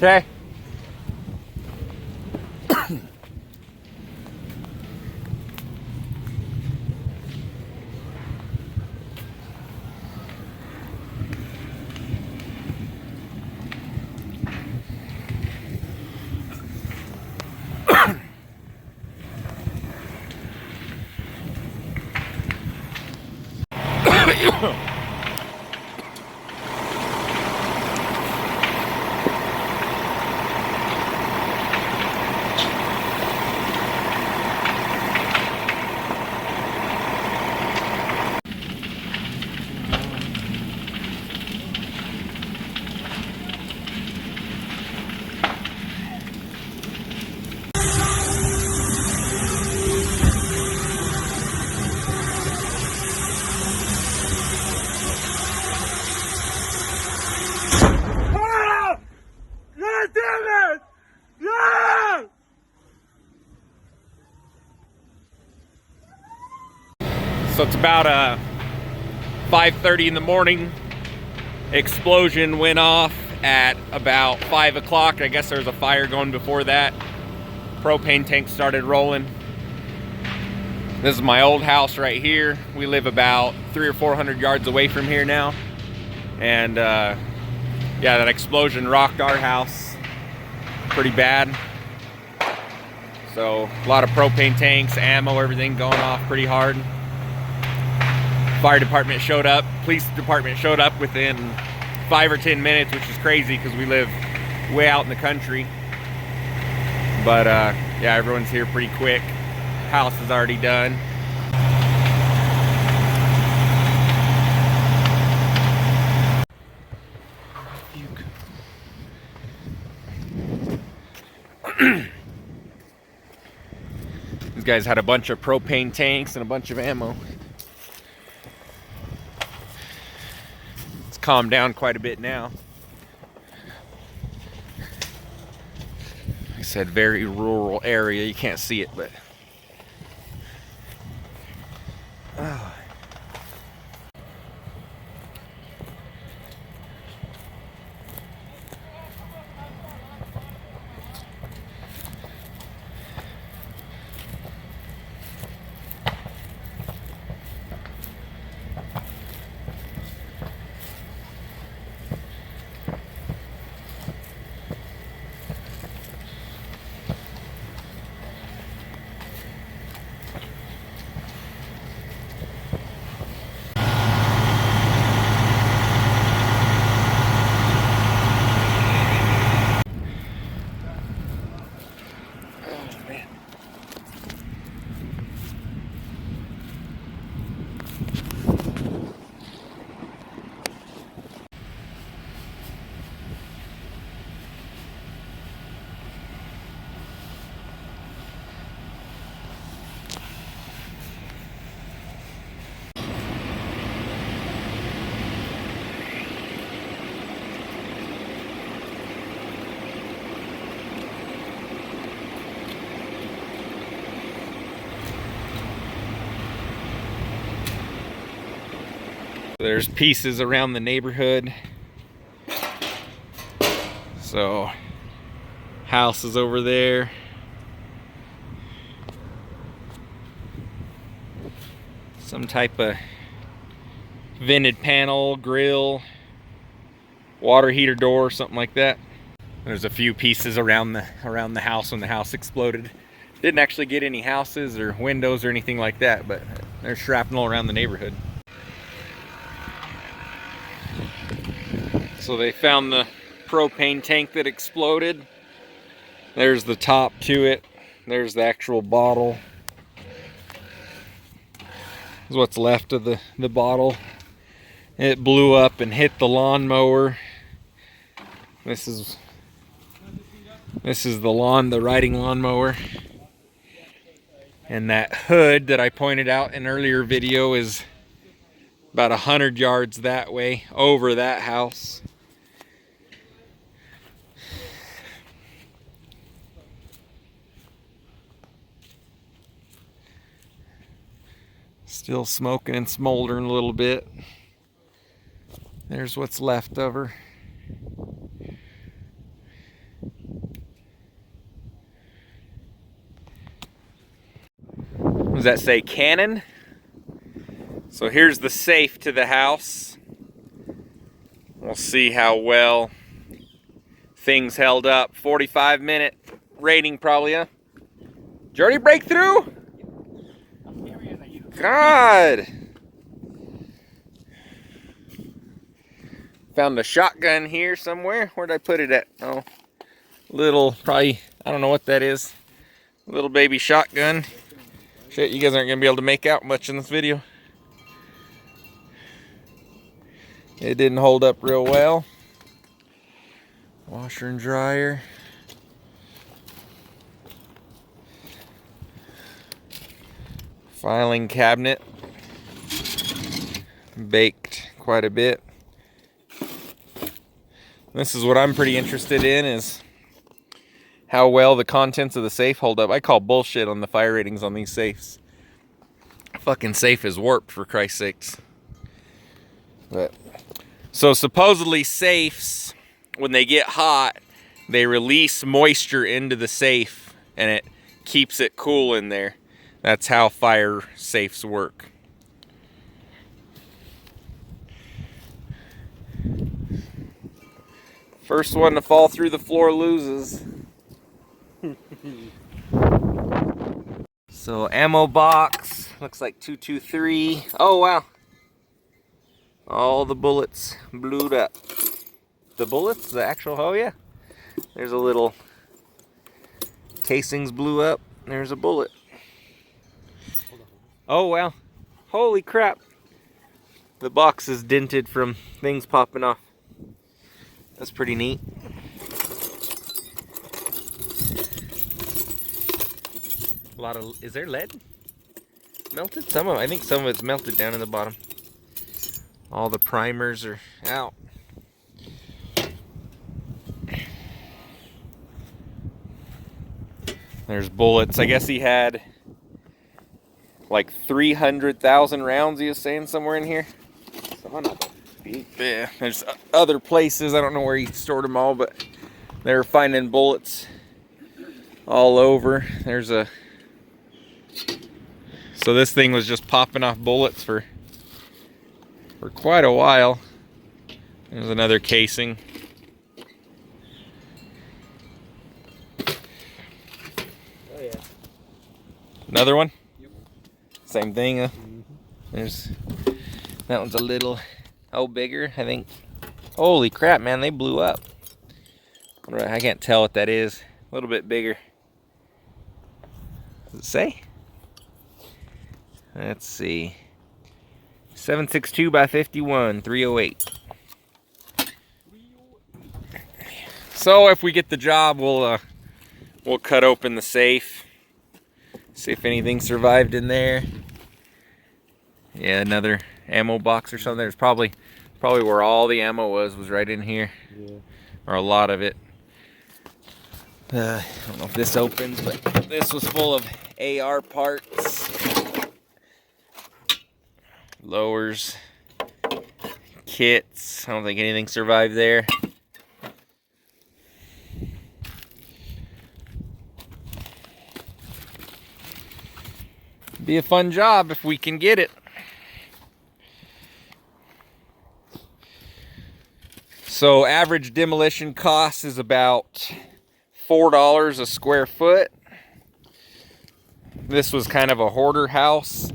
Okay. So it's about 5:30 in the morning. Explosion went off at about 5 o'clock. I guess there was a fire going before that. Propane tank started rolling. This is my old house right here. We live about 300 or 400 yards away from here now. And yeah, that explosion rocked our house pretty bad. So a lot of propane tanks, ammo, everything going off pretty hard. Fire department showed up, police department showed up within 5 or 10 minutes, which is crazy because we live way out in the country. But yeah, everyone's here pretty quick. House is already done. These guys had a bunch of propane tanks and a bunch of ammo. It's calmed down quite a bit now. Like I said, very rural area. You can't see it, but oh. There's pieces around the neighborhood. So, house is over there. Some type of vented panel, grill, water heater door, something like that. There's a few pieces around the house when the house exploded. Didn't actually get any houses or windows or anything like that, but there's shrapnel around the neighborhood. So they found the propane tank that exploded. There's the top to it. There's the actual bottle. This is what's left of the bottle. It blew up and hit the lawnmower. This is the riding lawnmower. And that hood that I pointed out in an earlier video is about 100 yards that way, over that house. Still smoking and smoldering a little bit. There's what's left of her. Does that say Canon? So here's the safe to the house. We'll see how well things held up. 45-minute rating probably, huh? Did you already break through? God! Found a shotgun here somewhere. Where'd I put it at? Oh, little, probably, I don't know what that is. Little baby shotgun. Shit, you guys aren't gonna be able to make out much in this video. It didn't hold up real well. Washer and dryer. Filing cabinet. Baked quite a bit. This is what I'm pretty interested in, is how well the contents of the safe hold up. I call bullshit on the fire ratings on these safes. Fucking safe is warped, for Christ's sakes. But so supposedly safes, when they get hot, they release moisture into the safe and it keeps it cool in there. That's how fire safes work. First one to fall through the floor loses. So ammo box, looks like 223. Oh wow. All the bullets blued up. The bullets, the actual, oh yeah. There's a little casings blew up. There's a bullet. Oh wow. Holy crap. The box is dented from things popping off. That's pretty neat. A lot of, is there lead melted? I think some of it's melted down in the bottom. All the primers are out. There's bullets. I guess he had like 300,000 rounds, he was saying, somewhere in here. Yeah, there's other places. I don't know where he stored them all, but they're finding bullets all over. There's a... So this thing was just popping off bullets for quite a while. There's another casing. Oh yeah. Another one? Yep. Same thing, huh? There's... That one's a little... Oh, bigger, I think. Holy crap, man, they blew up. I can't tell what that is. A little bit bigger. Does it say? Let's see. 762 by 51, 308. So if we get the job, we'll cut open the safe. See if anything survived in there. Yeah, another ammo box or something. There's probably where all the ammo was right in here. Yeah. Or a lot of it. I don't know if this opens, but this was full of AR parts. Lowers. Kits. I don't think anything survived there. Be a fun job if we can get it. So average demolition cost is about $4 a square foot. This was kind of a hoarder house.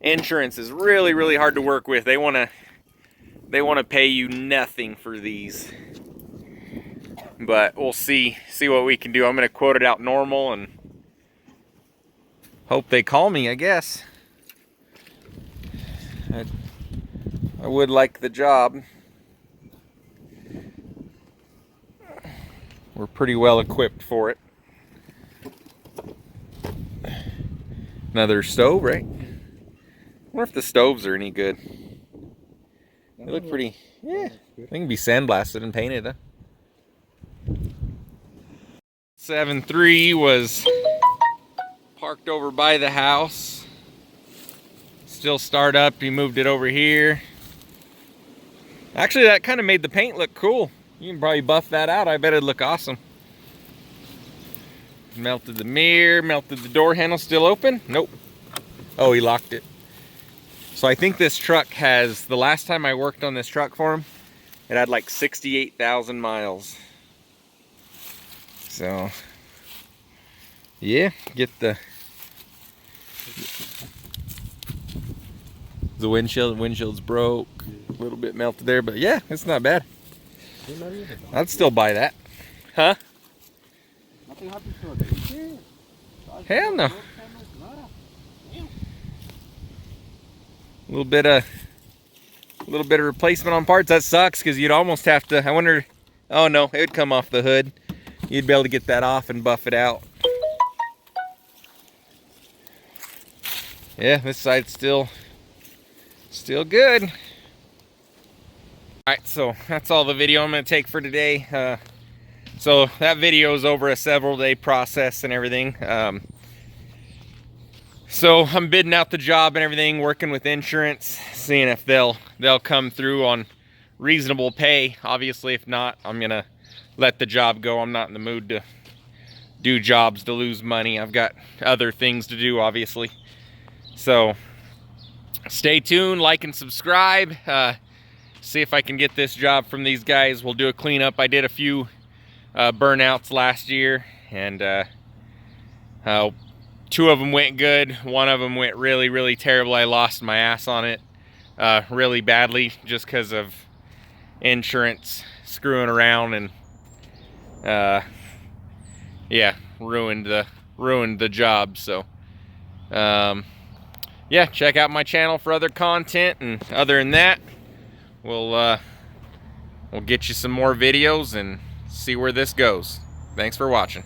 Insurance is really, really hard to work with. They want to pay you nothing for these. But we'll see what we can do. I'm going to quote it out normal and hope they call me, I guess. I would like the job. We're pretty well equipped for it. Another stove, right? I wonder if the stoves are any good. They look pretty, yeah. They can be sandblasted and painted, huh? 7.3 was parked over by the house. Still start up, he moved it over here. Actually, that kind of made the paint look cool. You can probably buff that out. I bet it'd look awesome. Melted the mirror, melted the door handle. Still open? Nope. Oh, he locked it. So I think this truck has, the last time I worked on this truck for him, it had like 68,000 miles. So, yeah, get the windshield's broke, a little bit melted there, but yeah, it's not bad. I'd still buy that. Huh? Hell no. A little bit of replacement on parts. That sucks because you'd almost have to, I wonder, oh no, it would come off the hood. You'd be able to get that off and buff it out. Yeah, this side's still good. All right, so that's all the video I'm gonna take for today. So that video is over a several day process and everything. So I'm bidding out the job and everything, working with insurance, seeing if they'll come through on reasonable pay. Obviously, if not, I'm gonna let the job go. I'm not in the mood to do jobs to lose money. I've got other things to do, obviously. So stay tuned, like and subscribe. See if I can get this job from these guys. We'll do a cleanup. I did a few burnouts last year, and 2 of them went good. 1 of them went really, really terrible. I lost my ass on it really badly just because of insurance screwing around, and yeah, ruined the job. So yeah, check out my channel for other content, and other than that, we'll get you some more videos and see where this goes. Thanks for watching.